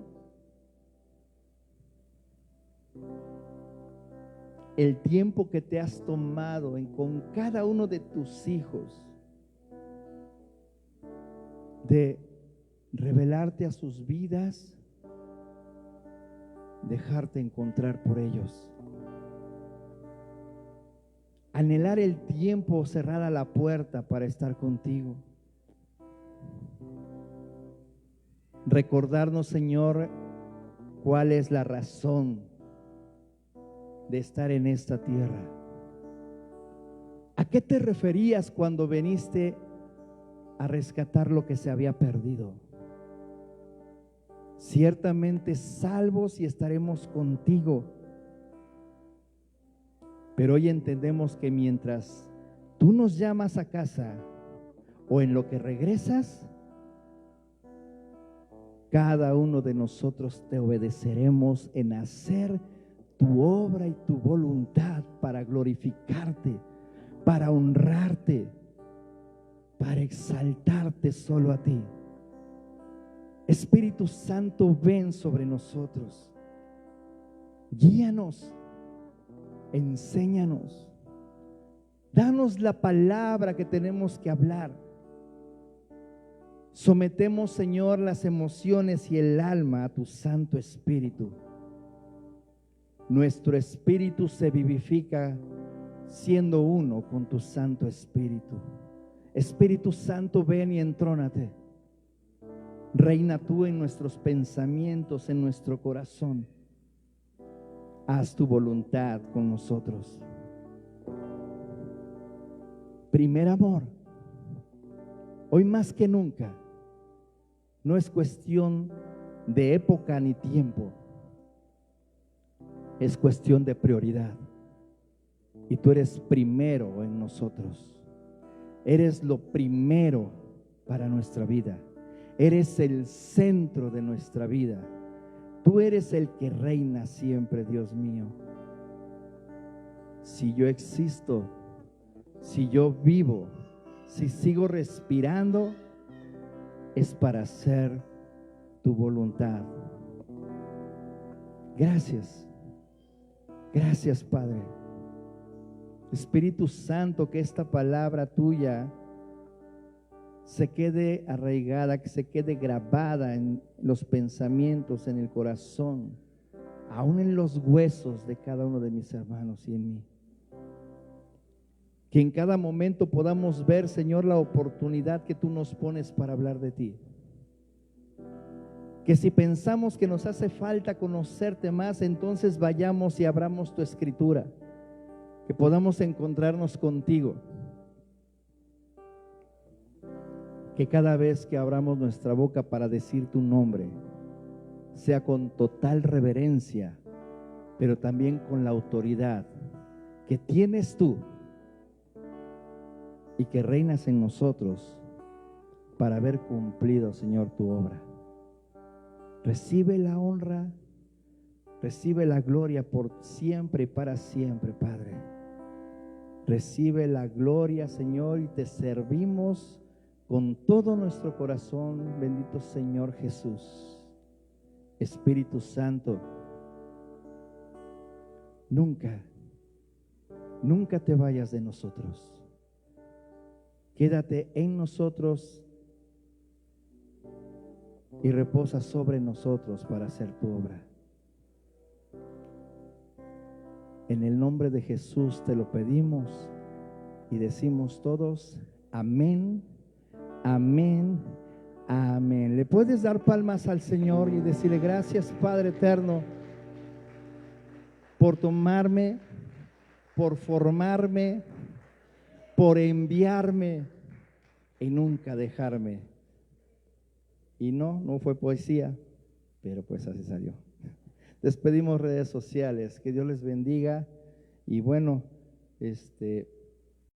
el tiempo que te has tomado con cada uno de tus hijos, de revelarte a sus vidas, dejarte encontrar por ellos. Anhelar el tiempo, cerrada la puerta para estar contigo. Recordarnos, Señor, cuál es la razón de estar en esta tierra. ¿A qué te referías cuando viniste a rescatar lo que se había perdido? Ciertamente salvos y estaremos contigo. Pero hoy entendemos que mientras tú nos llamas a casa o en lo que regresas, cada uno de nosotros te obedeceremos en hacer tu obra y tu voluntad para glorificarte, para honrarte, para exaltarte solo a ti. Espíritu Santo, ven sobre nosotros. Guíanos. Enséñanos, danos la palabra que tenemos que hablar. Sometemos, Señor, las emociones y el alma a tu Santo Espíritu. Nuestro espíritu se vivifica siendo uno con tu Santo Espíritu. Espíritu Santo, ven y entrónate. Reina tú en nuestros pensamientos, en nuestro corazón. Haz tu voluntad con nosotros. Primer amor. Hoy más que nunca, no es cuestión de época ni tiempo. Es cuestión de prioridad. Y tú eres primero en nosotros. Eres lo primero para nuestra vida. Eres el centro de nuestra vida. Tú eres el que reina siempre, Dios mío. Si yo existo, si yo vivo, si sigo respirando, es para hacer tu voluntad. Gracias. Gracias, Padre. Espíritu Santo, que esta palabra tuya se quede arraigada, que se quede grabada en los pensamientos, en el corazón, aún en los huesos de cada uno de mis hermanos y en mí. Que en cada momento podamos ver, Señor, la oportunidad que tú nos pones para hablar de ti. Que si pensamos que nos hace falta conocerte más, entonces vayamos y abramos tu escritura. Que podamos encontrarnos contigo. que cada vez que abramos nuestra boca para decir tu nombre, sea con total reverencia, pero también con la autoridad que tienes tú y que reinas en nosotros para haber cumplido, Señor, tu obra. Recibe la honra, recibe la gloria por siempre y para siempre, Padre. Recibe la gloria, Señor, y te servimos con todo nuestro corazón, bendito Señor Jesús. Espíritu Santo, nunca te vayas de nosotros. Quédate en nosotros y reposa sobre nosotros para hacer tu obra. En el nombre de Jesús te lo pedimos y decimos todos, amén, amén, amén. ¿Le puedes dar palmas al Señor y decirle gracias, Padre eterno, por tomarme, por formarme, por enviarme y nunca dejarme? Y no fue poesía, pero pues así salió. Despedimos redes sociales, que Dios les bendiga y bueno,